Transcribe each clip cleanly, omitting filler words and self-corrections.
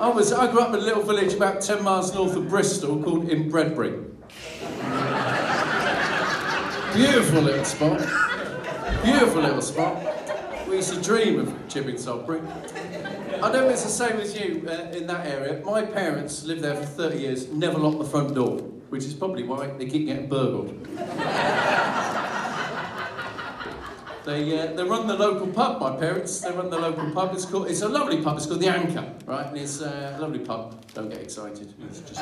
I grew up in a little village about 10 miles north of Bristol called Inbredbury. Beautiful little spot. Beautiful little spot. We used to dream of chipping Salisbury. I don't know if it's the same as you in that area. My parents lived there for 30 years, never locked the front door, which is probably why they keep getting burgled. They run the local pub, my parents. They run the local pub. It's a lovely pub. It's called the Anchor, right? And it's a lovely pub. Don't get excited. It's just,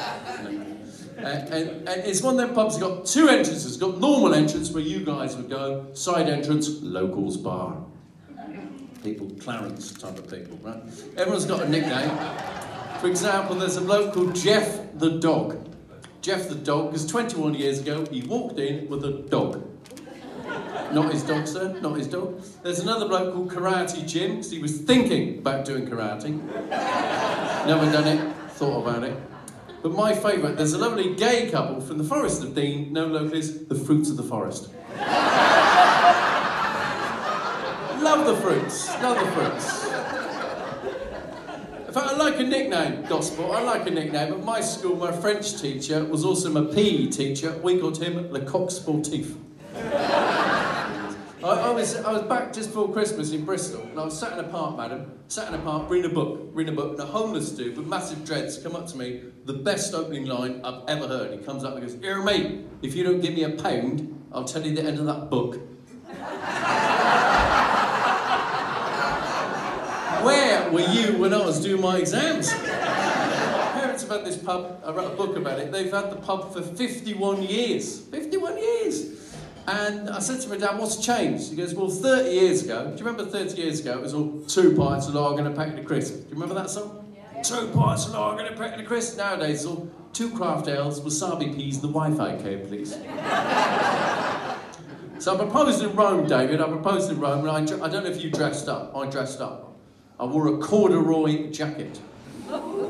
and it's one of them pubs that's got two entrances. It's got normal entrance where you guys would go. Side entrance, locals bar. People, Clarence type of people, right? Everyone's got a nickname. For example, there's a bloke called Jeff the Dog. Jeff the Dog, because 21 years ago, he walked in with a dog. Not his dog, sir, not his dog. There's another bloke called Karate Jim, because he was thinking about doing karate. Never done it, thought about it. But my favourite, there's a lovely gay couple from the Forest of Dean, known locally as the Fruits of the Forest. Love the fruits, love the fruits. In fact, I like a nickname, Gospel, I like a nickname. At my school, my French teacher was also my PE teacher. We called him Le Coq Sportif. I was back just before Christmas in Bristol, and I was sat in a park, madam, sat in a park, reading a book, and a homeless dude with massive dreads come up to me, the best opening line I've ever heard. He comes up and goes, "Hear me, if you don't give me £1, I'll tell you the end of that book." Where were you when I was doing my exams? Parents have had this pub, I wrote a book about it, they've had the pub for 51 years. 51 years! And I said to my dad, "What's changed?" He goes, "Well, 30 years ago, do you remember 30 years ago, it was all 2 pints of lager and a packet of crisps. Do you remember that song? Yeah. 2 pints of lager and a packet of crisps. Nowadays, it's all 2 craft ales, wasabi peas, the Wi-Fi code, please." So I proposed in Rome, David, I proposed in Rome, and I don't know if you dressed up. I dressed up. I wore a corduroy jacket.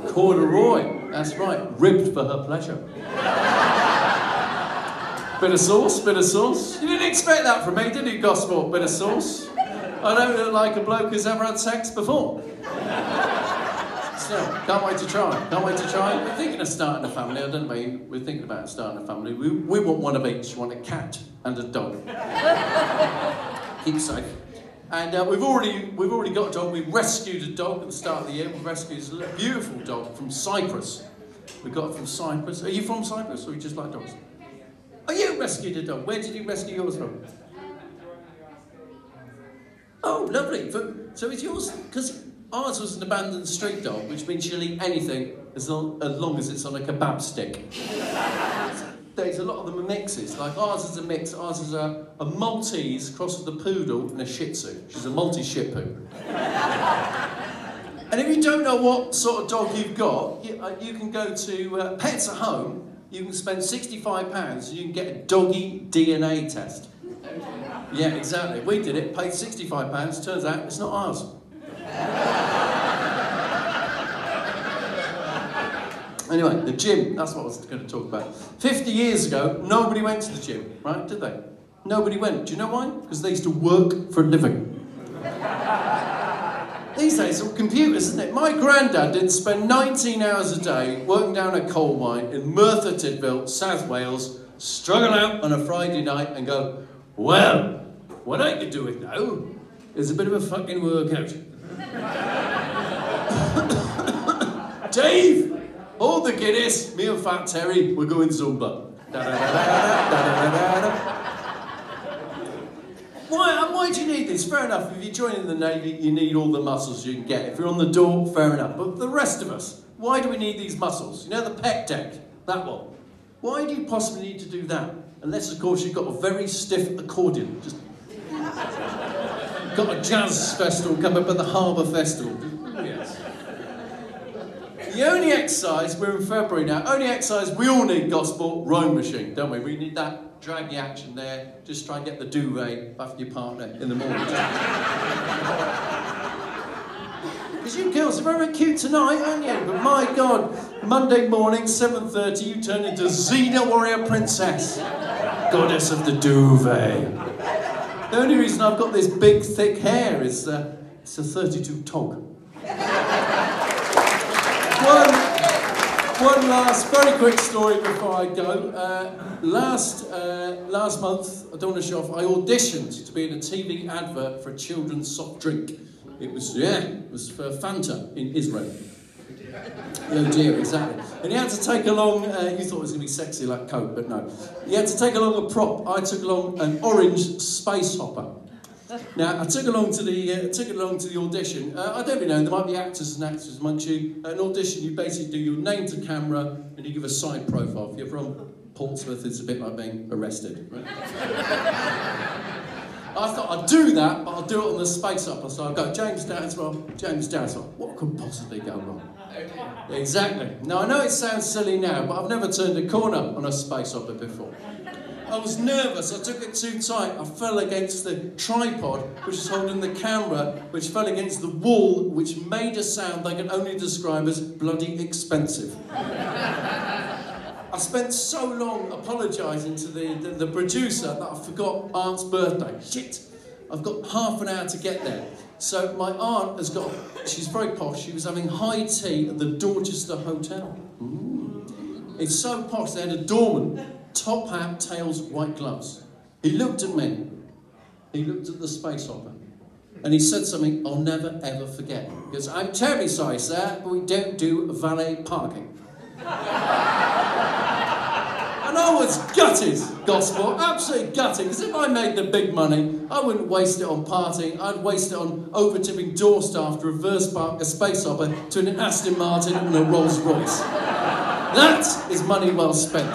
Corduroy, that's right, ribbed for her pleasure. Bit of sauce, bit of sauce. You didn't expect that from me, did you, Gospel? Bit of sauce. I don't look like a bloke who's ever had sex before. So, can't wait to try. Can't wait to try. We're thinking of starting a family, I don't know, we're thinking about starting a family. We want one of each. We want a cat and a dog. Keep safe. And we've already got a dog. We rescued a dog at the start of the year. We rescued a beautiful dog from Cyprus. We got it from Cyprus. Are you from Cyprus, or you just like dogs? Oh, you rescued a dog. Where did you rescue yours from? Oh, lovely. So it's yours, because ours was an abandoned street dog, which means she'll eat anything as long as it's on a kebab stick. There's a lot of them are mixes. Like ours is a mix. Ours is a Maltese cross with a poodle and a Shih Tzu. She's a multi-Shih Poo. And if you don't know what sort of dog you've got, you can go to Pets at Home. You can spend £65 and you can get a doggy DNA test. Yeah, exactly. We did it, paid £65. Turns out it's not ours. Anyway, the gym, that's what I was going to talk about. 50 years ago, nobody went to the gym, right? Did they? Nobody went. Do you know why? Because they used to work for a living. These days, it's all computers, isn't it? My granddad did spend 19 hours a day working down a coal mine in Merthyr Tydfil, South Wales, struggle out on a Friday night and go, "Well, what I could do with now is a bit of a fucking workout." "Dave, hold the Guinness, me and Fat Terry, we're going Zumba." Why do you need this? Fair enough, if you're joining the Navy, you need all the muscles you can get. If you're on the door, fair enough. But the rest of us, why do we need these muscles? You know, the pec deck, that one. Why do you possibly need to do that? Unless, of course, you've got a very stiff accordion. Just got a jazz festival coming up at the Harbour Festival. Yes. The only exercise, we're in February now, only exercise we all need, Gospel, rowing machine, don't we? We need that draggy action there. Just try and get the duvet after your partner in the morning. Because you girls are very cute tonight, aren't you? But my God, Monday morning, 7:30, you turn into Xena Warrior Princess, goddess of the duvet. The only reason I've got this big, thick hair is it's a 32 tog. One last, very quick story before I go. Last month, I don't want to show off, I auditioned to be in a TV advert for a children's soft drink. It was for Fanta in Israel. Oh dear, exactly. And he had to take along, you thought it was going to be sexy like Coke, but no. He had to take along a prop. I took along an orange space hopper. Now, I took it along to the audition. I don't really know, there might be actors and actresses amongst you. At an audition, you basically do your name to camera and you give a side profile. If you're from Portsmouth, it's a bit like being arrested. Right? I thought I'd do that, but I'll do it on the space hopper. So I'll go, James Dowdeswell. What could possibly go wrong? Exactly. Now, I know it sounds silly now, but I've never turned a corner on a space hopper before. I was nervous, I took it too tight, I fell against the tripod which was holding the camera, which fell against the wall, which made a sound I can only describe as bloody expensive. I spent so long apologising to the producer that I forgot Aunt's birthday. Shit! I've got half an hour to get there. So my aunt has got, she's very posh, she was having high tea at the Dorchester Hotel. It's so posh, they had a doorman. Top hat, tails, white gloves. He looked at me. He looked at the space hopper. And he said something I'll never ever forget. He goes, I'm terribly sorry, sir, but we don't do valet parking. And I was gutted, gospel, absolutely gutted. Because if I made the big money, I wouldn't waste it on partying. I'd waste it on over-tipping door staff to reverse park a space hopper to an Aston Martin and a Rolls Royce. That is money well spent.